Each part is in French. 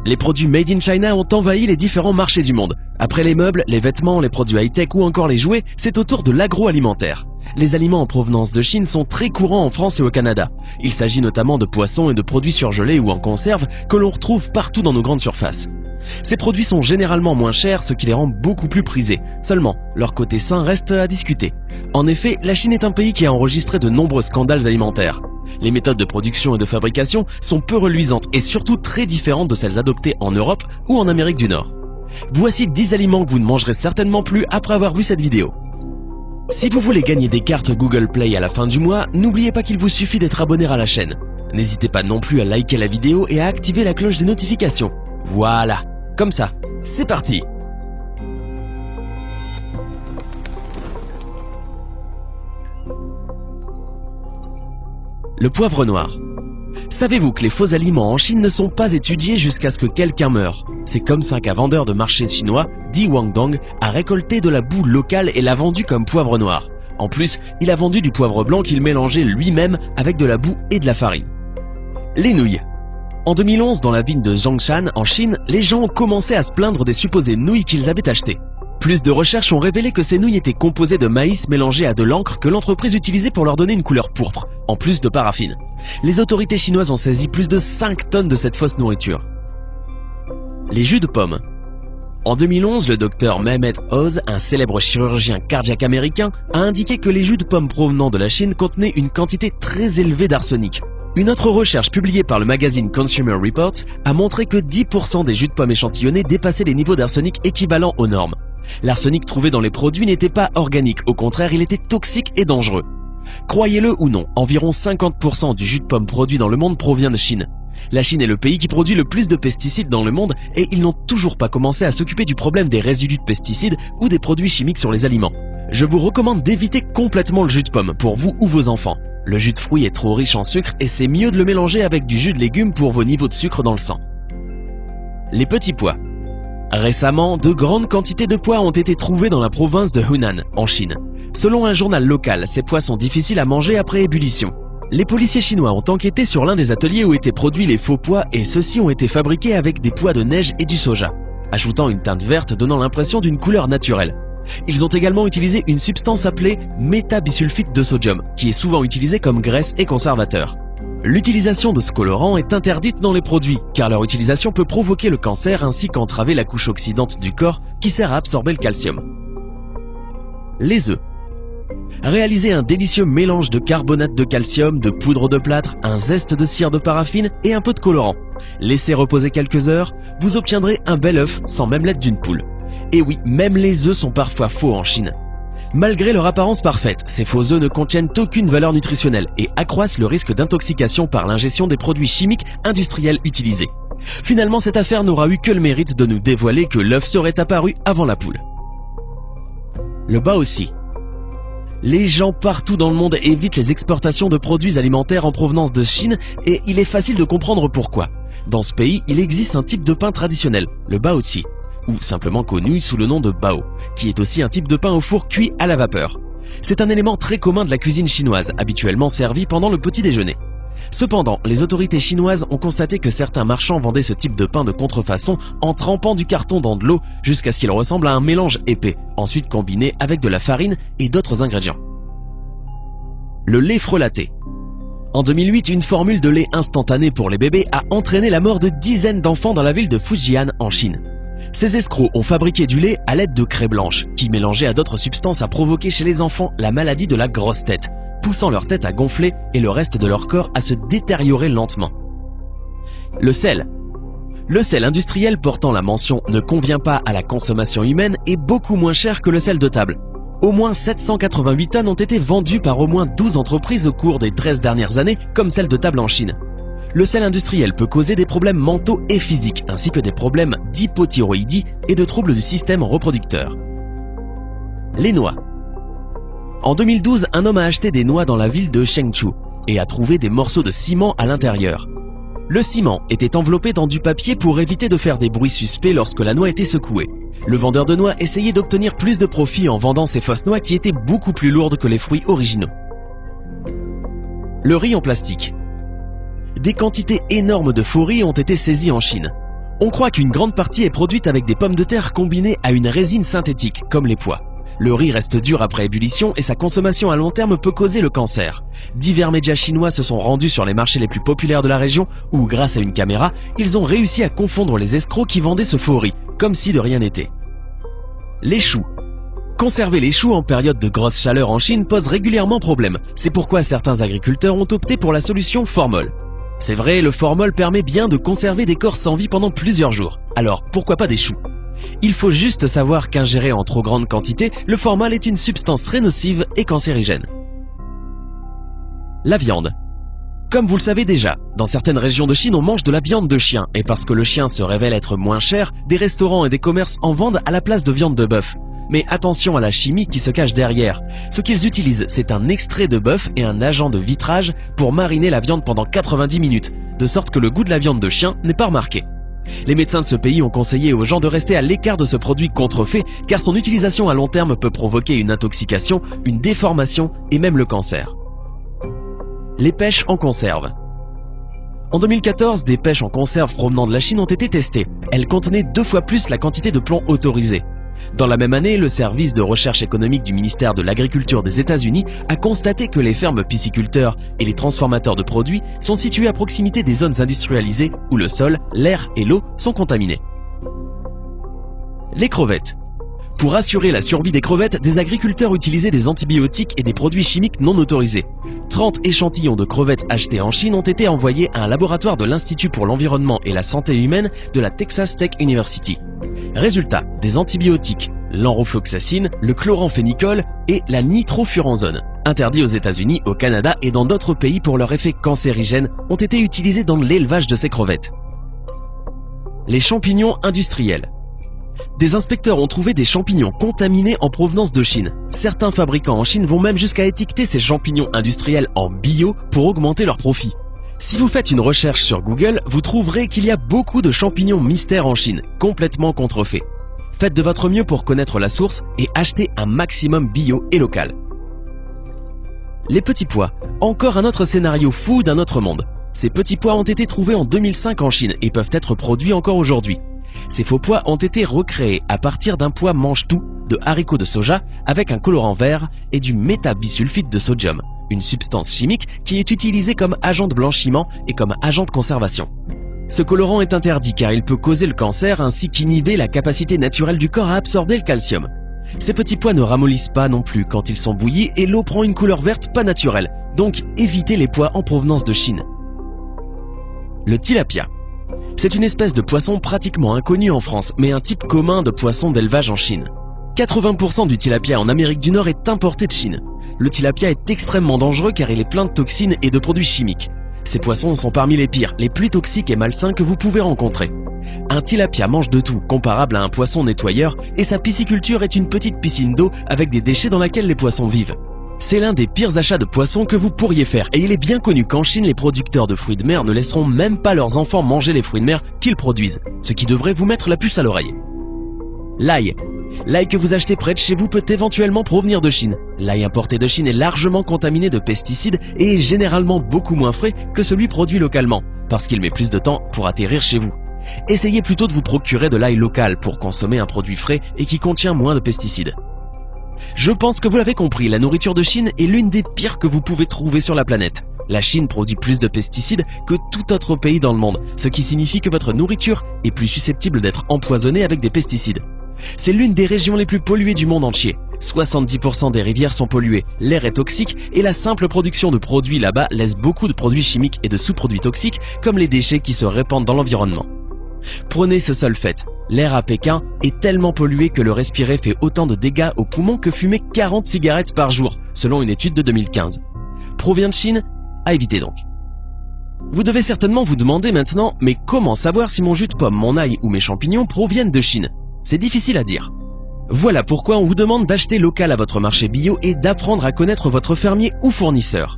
Les produits made in China ont envahi les différents marchés du monde. Après les meubles, les vêtements, les produits high-tech ou encore les jouets, c'est au tour de l'agroalimentaire. Les aliments en provenance de Chine sont très courants en France et au Canada. Il s'agit notamment de poissons et de produits surgelés ou en conserve que l'on retrouve partout dans nos grandes surfaces. Ces produits sont généralement moins chers, ce qui les rend beaucoup plus prisés. Seulement, leur côté sain reste à discuter. En effet, la Chine est un pays qui a enregistré de nombreux scandales alimentaires. Les méthodes de production et de fabrication sont peu reluisantes et surtout très différentes de celles adoptées en Europe ou en Amérique du Nord. Voici 10 aliments que vous ne mangerez certainement plus après avoir vu cette vidéo. Si vous voulez gagner des cartes Google Play à la fin du mois, n'oubliez pas qu'il vous suffit d'être abonné à la chaîne. N'hésitez pas non plus à liker la vidéo et à activer la cloche des notifications. Voilà, comme ça, c'est parti! Le poivre noir. Savez-vous que les faux aliments en Chine ne sont pas étudiés jusqu'à ce que quelqu'un meure? C'est comme ça qu'un vendeur de marché chinois, Di Wangdong, a récolté de la boue locale et l'a vendu comme poivre noir. En plus, il a vendu du poivre blanc qu'il mélangeait lui-même avec de la boue et de la farine. Les nouilles. En 2011, dans la ville de Zhongshan, en Chine, les gens ont commencé à se plaindre des supposées nouilles qu'ils avaient achetées. Plus de recherches ont révélé que ces nouilles étaient composées de maïs mélangé à de l'encre que l'entreprise utilisait pour leur donner une couleur pourpre, en plus de paraffine. Les autorités chinoises ont saisi plus de 5 tonnes de cette fausse nourriture. Les jus de pommes. En 2011, le docteur Mehmet Oz, un célèbre chirurgien cardiaque américain, a indiqué que les jus de pommes provenant de la Chine contenaient une quantité très élevée d'arsenic. Une autre recherche publiée par le magazine Consumer Reports a montré que 10% des jus de pommes échantillonnés dépassaient les niveaux d'arsenic équivalents aux normes. L'arsenic trouvé dans les produits n'était pas organique, au contraire, il était toxique et dangereux. Croyez-le ou non, environ 50% du jus de pomme produit dans le monde provient de Chine. La Chine est le pays qui produit le plus de pesticides dans le monde et ils n'ont toujours pas commencé à s'occuper du problème des résidus de pesticides ou des produits chimiques sur les aliments. Je vous recommande d'éviter complètement le jus de pomme pour vous ou vos enfants. Le jus de fruits est trop riche en sucre et c'est mieux de le mélanger avec du jus de légumes pour vos niveaux de sucre dans le sang. Les petits pois. Récemment, de grandes quantités de pois ont été trouvées dans la province de Hunan, en Chine. Selon un journal local, ces pois sont difficiles à manger après ébullition. Les policiers chinois ont enquêté sur l'un des ateliers où étaient produits les faux pois et ceux-ci ont été fabriqués avec des pois de neige et du soja, ajoutant une teinte verte donnant l'impression d'une couleur naturelle. Ils ont également utilisé une substance appelée métabisulfite de sodium, qui est souvent utilisée comme graisse et conservateur. L'utilisation de ce colorant est interdite dans les produits, car leur utilisation peut provoquer le cancer ainsi qu'entraver la couche oxydante du corps qui sert à absorber le calcium. Les œufs. Réalisez un délicieux mélange de carbonate de calcium, de poudre de plâtre, un zeste de cire de paraffine et un peu de colorant. Laissez reposer quelques heures, vous obtiendrez un bel œuf sans même l'aide d'une poule. Et oui, même les œufs sont parfois faux en Chine. Malgré leur apparence parfaite, ces faux œufs ne contiennent aucune valeur nutritionnelle et accroissent le risque d'intoxication par l'ingestion des produits chimiques industriels utilisés. Finalement, cette affaire n'aura eu que le mérite de nous dévoiler que l'œuf serait apparu avant la poule. Le baozi. Les gens partout dans le monde évitent les exportations de produits alimentaires en provenance de Chine et il est facile de comprendre pourquoi. Dans ce pays, il existe un type de pain traditionnel, le baozi, ou simplement connu sous le nom de bao, qui est aussi un type de pain au four cuit à la vapeur. C'est un élément très commun de la cuisine chinoise, habituellement servi pendant le petit déjeuner. Cependant, les autorités chinoises ont constaté que certains marchands vendaient ce type de pain de contrefaçon en trempant du carton dans de l'eau jusqu'à ce qu'il ressemble à un mélange épais, ensuite combiné avec de la farine et d'autres ingrédients. Le lait frelaté. En 2008, une formule de lait instantané pour les bébés a entraîné la mort de dizaines d'enfants dans la ville de Fujian en Chine. Ces escrocs ont fabriqué du lait à l'aide de craie blanche, qui mélangée à d'autres substances a provoqué chez les enfants la maladie de la grosse tête, poussant leur tête à gonfler et le reste de leur corps à se détériorer lentement. Le sel. Le sel industriel portant la mention « ne convient pas à la consommation humaine » est beaucoup moins cher que le sel de table. Au moins 788 tonnes ont été vendues par au moins 12 entreprises au cours des 13 dernières années, comme celle de table en Chine. Le sel industriel peut causer des problèmes mentaux et physiques, ainsi que des problèmes d'hypothyroïdie et de troubles du système reproducteur. Les noix. En 2012, un homme a acheté des noix dans la ville de Chengdu et a trouvé des morceaux de ciment à l'intérieur. Le ciment était enveloppé dans du papier pour éviter de faire des bruits suspects lorsque la noix était secouée. Le vendeur de noix essayait d'obtenir plus de profit en vendant ces fausses noix qui étaient beaucoup plus lourdes que les fruits originaux. Le riz en plastique. Des quantités énormes de faux riz ont été saisies en Chine. On croit qu'une grande partie est produite avec des pommes de terre combinées à une résine synthétique, comme les pois. Le riz reste dur après ébullition et sa consommation à long terme peut causer le cancer. Divers médias chinois se sont rendus sur les marchés les plus populaires de la région où, grâce à une caméra, ils ont réussi à confondre les escrocs qui vendaient ce faux riz, comme si de rien n'était. Les choux. Conserver les choux en période de grosse chaleur en Chine pose régulièrement problème. C'est pourquoi certains agriculteurs ont opté pour la solution formol. C'est vrai, le formol permet bien de conserver des corps sans vie pendant plusieurs jours. Alors, pourquoi pas des choux ? Il faut juste savoir qu'ingéré en trop grande quantité, le formol est une substance très nocive et cancérigène. La viande. Comme vous le savez déjà, dans certaines régions de Chine, on mange de la viande de chien. Et parce que le chien se révèle être moins cher, des restaurants et des commerces en vendent à la place de viande de bœuf. Mais attention à la chimie qui se cache derrière. Ce qu'ils utilisent, c'est un extrait de bœuf et un agent de vitrage pour mariner la viande pendant 90 minutes, de sorte que le goût de la viande de chien n'est pas remarqué. Les médecins de ce pays ont conseillé aux gens de rester à l'écart de ce produit contrefait car son utilisation à long terme peut provoquer une intoxication, une déformation et même le cancer. Les pêches en conserve. En 2014, des pêches en conserve provenant de la Chine ont été testées. Elles contenaient 2 fois plus la quantité de plomb autorisée. Dans la même année, le service de recherche économique du ministère de l'Agriculture des États-Unis a constaté que les fermes pisciculteurs et les transformateurs de produits sont situés à proximité des zones industrialisées où le sol, l'air et l'eau sont contaminés. Les crevettes. Pour assurer la survie des crevettes, des agriculteurs utilisaient des antibiotiques et des produits chimiques non autorisés. 30 échantillons de crevettes achetés en Chine ont été envoyés à un laboratoire de l'Institut pour l'environnement et la santé humaine de la Texas Tech University. Résultat, des antibiotiques, l'enrofloxacine, le chloramphénicol et la nitrofuranzone, interdits aux États-Unis, au Canada et dans d'autres pays pour leur effet cancérigène, ont été utilisés dans l'élevage de ces crevettes. Les champignons industriels. Des inspecteurs ont trouvé des champignons contaminés en provenance de Chine. Certains fabricants en Chine vont même jusqu'à étiqueter ces champignons industriels en bio pour augmenter leurs profits. Si vous faites une recherche sur Google, vous trouverez qu'il y a beaucoup de champignons mystères en Chine, complètement contrefaits. Faites de votre mieux pour connaître la source et achetez un maximum bio et local. Les petits pois, encore un autre scénario fou d'un autre monde. Ces petits pois ont été trouvés en 2005 en Chine et peuvent être produits encore aujourd'hui. Ces faux pois ont été recréés à partir d'un pois mange-tout de haricots de soja avec un colorant vert et du métabisulfite de sodium, une substance chimique qui est utilisée comme agent de blanchiment et comme agent de conservation. Ce colorant est interdit car il peut causer le cancer ainsi qu'inhiber la capacité naturelle du corps à absorber le calcium. Ces petits pois ne ramollissent pas non plus quand ils sont bouillis et l'eau prend une couleur verte pas naturelle, donc évitez les pois en provenance de Chine. Le tilapia. C'est une espèce de poisson pratiquement inconnue en France, mais un type commun de poisson d'élevage en Chine. 80% du tilapia en Amérique du Nord est importé de Chine. Le tilapia est extrêmement dangereux car il est plein de toxines et de produits chimiques. Ces poissons sont parmi les pires, les plus toxiques et malsains que vous pouvez rencontrer. Un tilapia mange de tout, comparable à un poisson nettoyeur, et sa pisciculture est une petite piscine d'eau avec des déchets dans laquelle les poissons vivent. C'est l'un des pires achats de poissons que vous pourriez faire et il est bien connu qu'en Chine, les producteurs de fruits de mer ne laisseront même pas leurs enfants manger les fruits de mer qu'ils produisent, ce qui devrait vous mettre la puce à l'oreille. L'ail. L'ail que vous achetez près de chez vous peut éventuellement provenir de Chine. L'ail importé de Chine est largement contaminé de pesticides et est généralement beaucoup moins frais que celui produit localement, parce qu'il met plus de temps pour atterrir chez vous. Essayez plutôt de vous procurer de l'ail local pour consommer un produit frais et qui contient moins de pesticides. Je pense que vous l'avez compris, la nourriture de Chine est l'une des pires que vous pouvez trouver sur la planète. La Chine produit plus de pesticides que tout autre pays dans le monde, ce qui signifie que votre nourriture est plus susceptible d'être empoisonnée avec des pesticides. C'est l'une des régions les plus polluées du monde entier. 70% des rivières sont polluées, l'air est toxique et la simple production de produits là-bas laisse beaucoup de produits chimiques et de sous-produits toxiques comme les déchets qui se répandent dans l'environnement. Prenez ce seul fait, l'air à Pékin est tellement pollué que le respirer fait autant de dégâts aux poumons que fumer 40 cigarettes par jour, selon une étude de 2015. Provient de Chine? À éviter donc. Vous devez certainement vous demander maintenant, mais comment savoir si mon jus de pomme, mon ail ou mes champignons proviennent de Chine? C'est difficile à dire. Voilà pourquoi on vous demande d'acheter local à votre marché bio et d'apprendre à connaître votre fermier ou fournisseur.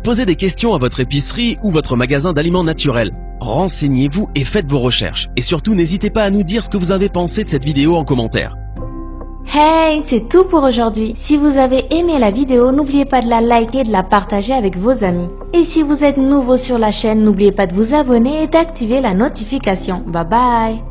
Posez des questions à votre épicerie ou votre magasin d'aliments naturels. Renseignez-vous et faites vos recherches. Et surtout, n'hésitez pas à nous dire ce que vous avez pensé de cette vidéo en commentaire. Hey, c'est tout pour aujourd'hui. Si vous avez aimé la vidéo, n'oubliez pas de la liker et de la partager avec vos amis. Et si vous êtes nouveau sur la chaîne, n'oubliez pas de vous abonner et d'activer la notification. Bye bye!